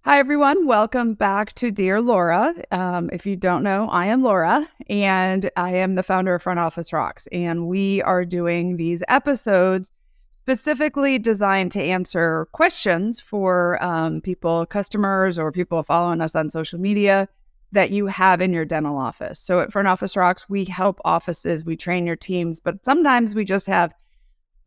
Hi, everyone. Welcome back to Dear Laura. If you don't know, I am Laura, and I am the founder of Front Office Rocks. And we are doing these episodes specifically designed to answer questions for people, customers, or people following us on social media that you have in your dental office. So at Front Office Rocks, we help offices, we train your teams, but sometimes we just have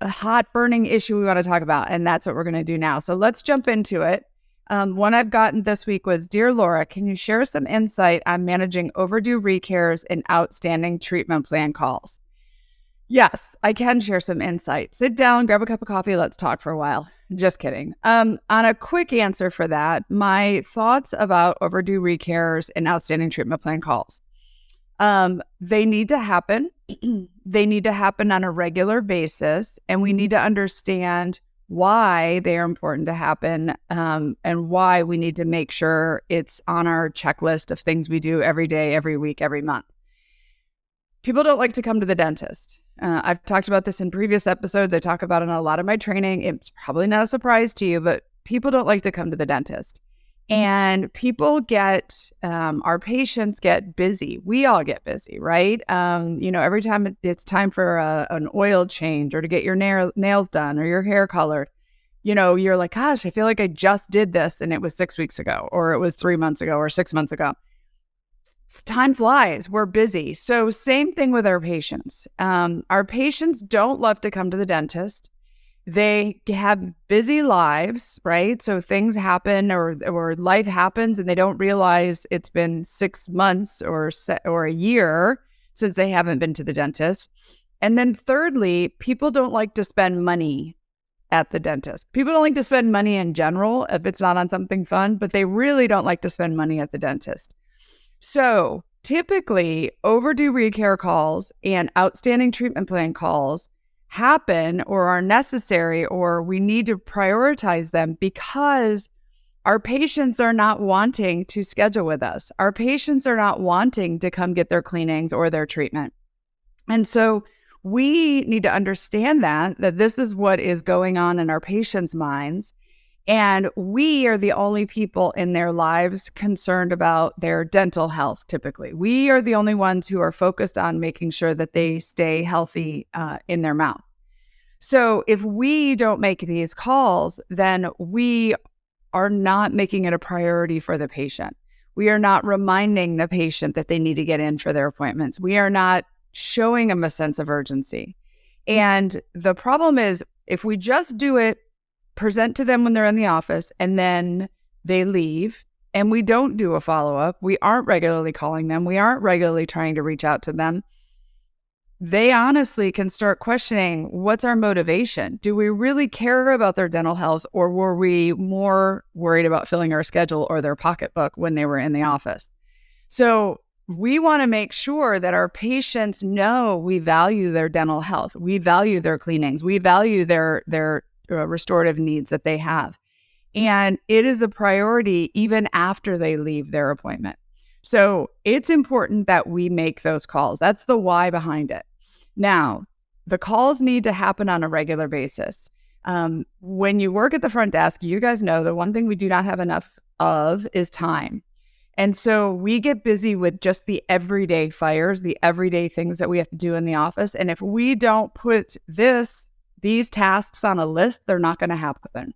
a hot burning issue we want to talk about. And that's what we're going to do now. So let's jump into it. One I've gotten this week was, Dear Laura, can you share some insight on managing overdue recares and outstanding treatment plan calls? Yes, I can share some insight. Sit down, grab a cup of coffee, let's talk for a while. Just kidding. On a quick answer for that, my thoughts about overdue recares and outstanding treatment plan calls. They need to happen. They need to happen on a regular basis, and we need to understand why they are important to happen, and why we need to make sure it's on our checklist of things we do every day, every week, every month. People don't like to come to the dentist. I've talked about this in previous episodes. I talk about it in a lot of my training. It's probably not a surprise to you, but people don't like to come to the dentist. And people our patients get busy. We all get busy, right? Every time it's time for an oil change or to get your nails done or your hair colored, you're like, gosh, I feel like I just did this and it was 6 weeks ago, or it was 3 months ago, or 6 months ago. Time flies. We're busy. So same thing with our patients. Our patients don't love to come to the dentist. They have busy lives, right? So things happen or life happens and they don't realize it's been 6 months or a year since they haven't been to the dentist. And then thirdly, people don't like to spend money at the dentist. People don't like to spend money in general if it's not on something fun, but they really don't like to spend money at the dentist. So typically, overdue recare calls and outstanding treatment plan calls happen or are necessary, or we need to prioritize them because our patients are not wanting to schedule with us. Our patients are not wanting to come get their cleanings or their treatment. And so we need to understand that this is what is going on in our patients' minds. And we are the only people in their lives concerned about their dental health, typically. We are the only ones who are focused on making sure that they stay healthy in their mouth. So if we don't make these calls, then we are not making it a priority for the patient. We are not reminding the patient that they need to get in for their appointments. We are not showing them a sense of urgency. And the problem is, if we just do it, present to them when they're in the office, and then they leave, and we don't do a follow-up, we aren't regularly calling them, we aren't regularly trying to reach out to them, they honestly can start questioning, what's our motivation? Do we really care about their dental health, or were we more worried about filling our schedule or their pocketbook when they were in the office? So we want to make sure that our patients know we value their dental health. We value their cleanings. We value their restorative needs that they have. And it is a priority even after they leave their appointment. So it's important that we make those calls. That's the why behind it. Now, the calls need to happen on a regular basis. When you work at the front desk, you guys know the one thing we do not have enough of is time. And so we get busy with just the everyday fires, the everyday things that we have to do in the office. And if we don't put these tasks on a list, they're not going to happen.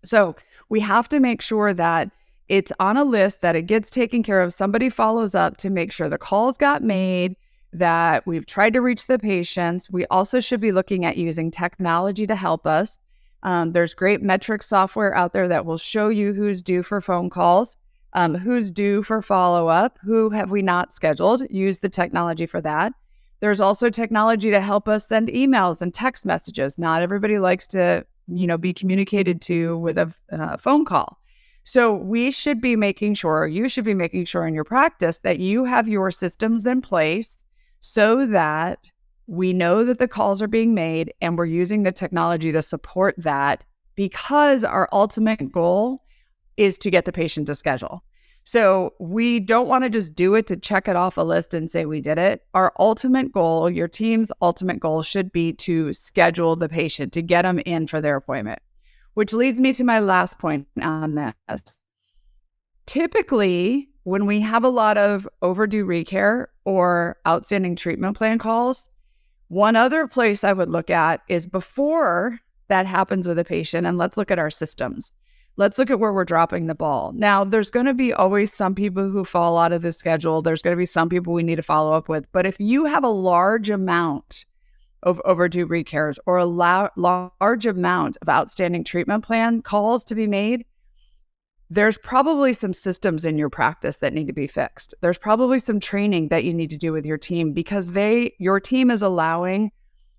So we have to make sure that it's on a list, that it gets taken care of. Somebody follows up to make sure the calls got made, that we've tried to reach the patients. We also should be looking at using technology to help us. There's great metrics software out there that will show you who's due for phone calls, who's due for follow-up, who have we not scheduled. Use the technology for that. There's also technology to help us send emails and text messages. Not everybody likes to, be communicated to with a phone call. So we should be making sure, you should be making sure in your practice that you have your systems in place so that we know that the calls are being made and we're using the technology to support that, because our ultimate goal is to get the patient to schedule. So we don't want to just do it to check it off a list and say we did it. Our ultimate goal, your team's ultimate goal, should be to schedule the patient, to get them in for their appointment, which leads me to my last point on this. Typically, when we have a lot of overdue recare or outstanding treatment plan calls, one other place I would look at is before that happens with a patient, and let's look at our systems. Let's look at where we're dropping the ball. Now, there's going to be always some people who fall out of the schedule. There's going to be some people we need to follow up with. But if you have a large amount of overdue recares or a large amount of outstanding treatment plan calls to be made, there's probably some systems in your practice that need to be fixed. There's probably some training that you need to do with your team because your team is allowing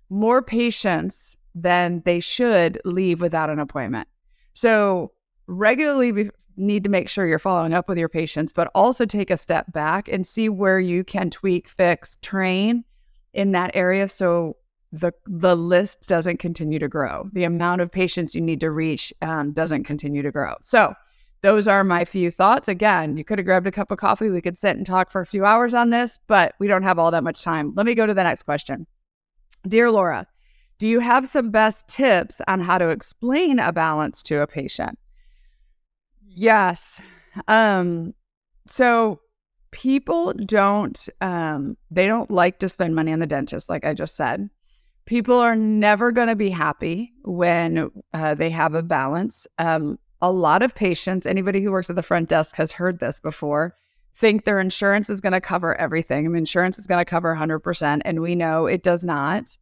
more patients than they should leave without an appointment. So regularly we need to make sure you're following up with your patients, but also take a step back and see where you can tweak, fix, train in that area so the list doesn't continue to grow. The amount of patients you need to reach doesn't continue to grow. So those are my few thoughts. Again, you could have grabbed a cup of coffee. We could sit and talk for a few hours on this, but we don't have all that much time. Let me go to the next question. Dear Laura, do you have some best tips on how to explain a balance to a patient? Yes. So people don't like to spend money on the dentist, like I just said. People are never going to be happy when they have a balance. A lot of patients, anybody who works at the front desk has heard this before, think their insurance is going to cover everything. I mean, insurance is going to cover 100%, and we know it does not.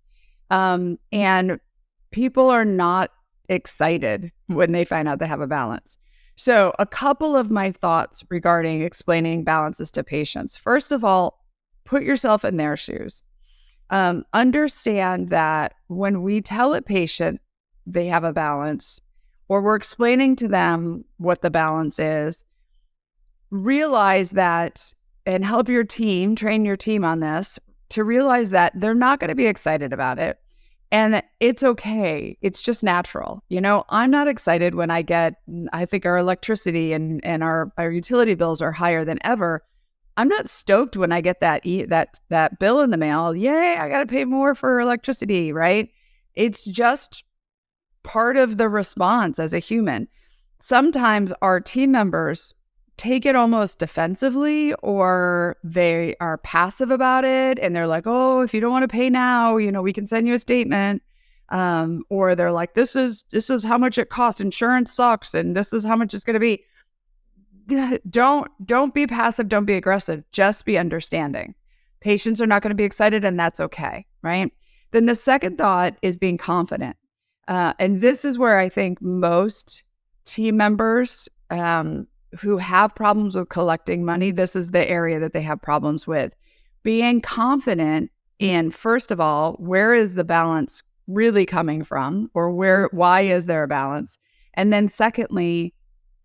And people are not excited when they find out they have a balance. So a couple of my thoughts regarding explaining balances to patients. First of all, put yourself in their shoes. Understand that when we tell a patient they have a balance, or we're explaining to them what the balance is, realize that and help your team, train your team on this, to realize that they're not going to be excited about it. And it's okay. It's just natural. You know, I'm not excited when I think our electricity and our utility bills are higher than ever. I'm not stoked when I get that bill in the mail. Yay, I got to pay more for electricity, right? It's just part of the response as a human. Sometimes our team members take it almost defensively, or they are passive about it. And they're like, oh, if you don't want to pay now, we can send you a statement. Or they're like, this is how much it costs. Insurance sucks. And this is how much it's going to be. Don't be passive. Don't be aggressive. Just be understanding. Patients are not going to be excited, and that's okay. Right. Then the second thought is being confident. And this is where I think most team members who have problems with collecting money, this is the area that they have problems with. Being confident in, first of all, where is the balance really coming from, or why is there a balance? And then secondly,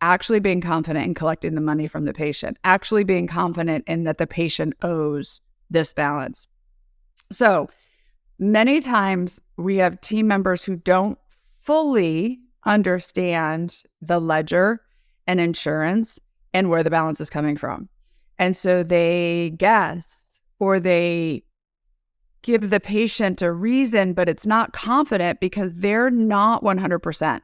actually being confident in collecting the money from the patient, actually being confident in that the patient owes this balance. So many times we have team members who don't fully understand the ledger and insurance and where the balance is coming from. And so they guess, or they give the patient a reason, but it's not confident because they're not 100%.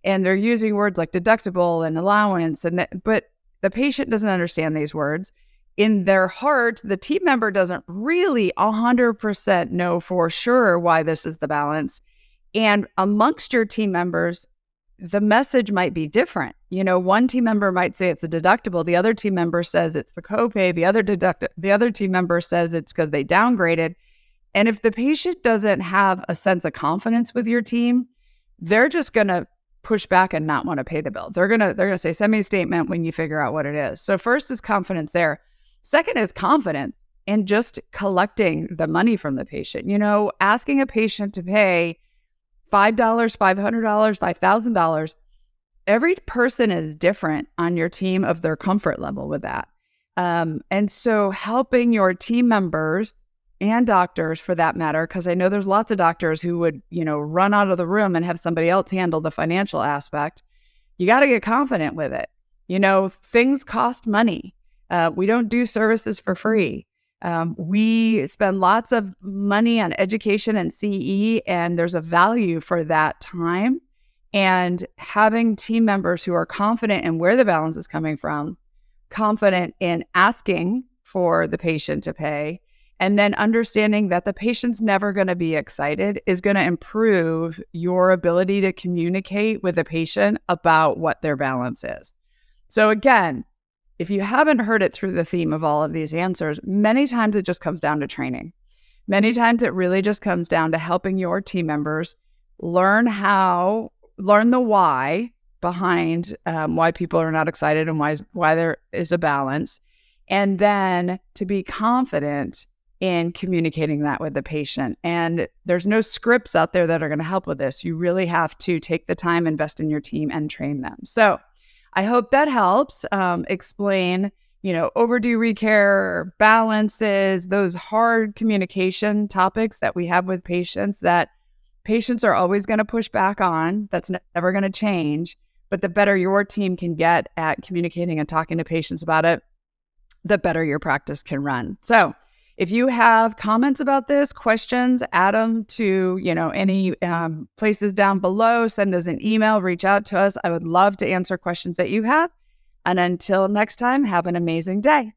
And they're using words like deductible and allowance, but the patient doesn't understand these words. In their heart, the team member doesn't really 100% know for sure why this is the balance. And amongst your team members, the message might be different. One team member might say it's a deductible. The other team member says it's the copay. The other team member says it's because they downgraded. And if the patient doesn't have a sense of confidence with your team, they're just going to push back and not want to pay the bill. They're going to say, send me a statement when you figure out what it is. So first is confidence there. Second is confidence in just collecting the money from the patient. Asking a patient to pay $5, $500, $5,000. Every person is different on your team of their comfort level with that. And so helping your team members and doctors, for that matter, because I know there's lots of doctors who would, run out of the room and have somebody else handle the financial aspect. You got to get confident with it. Things cost money. We don't do services for free. We spend lots of money on education and CE, and there's a value for that time. And having team members who are confident in where the balance is coming from, confident in asking for the patient to pay, and then understanding that the patient's never going to be excited is going to improve your ability to communicate with a patient about what their balance is. So again, if you haven't heard it through the theme of all of these answers, many times it just comes down to training. Many times it really just comes down to helping your team members learn the why behind why people are not excited and why there is a balance, and then to be confident in communicating that with the patient. And there's no scripts out there that are going to help with this. You really have to take the time, invest in your team, and train them. So I hope that helps explain, overdue recare, balances, those hard communication topics that we have with patients that patients are always going to push back on. That's never going to change. But the better your team can get at communicating and talking to patients about it, the better your practice can run. So if you have comments about this, questions, add them to, any places down below. Send us an email, reach out to us. I would love to answer questions that you have. And until next time, have an amazing day.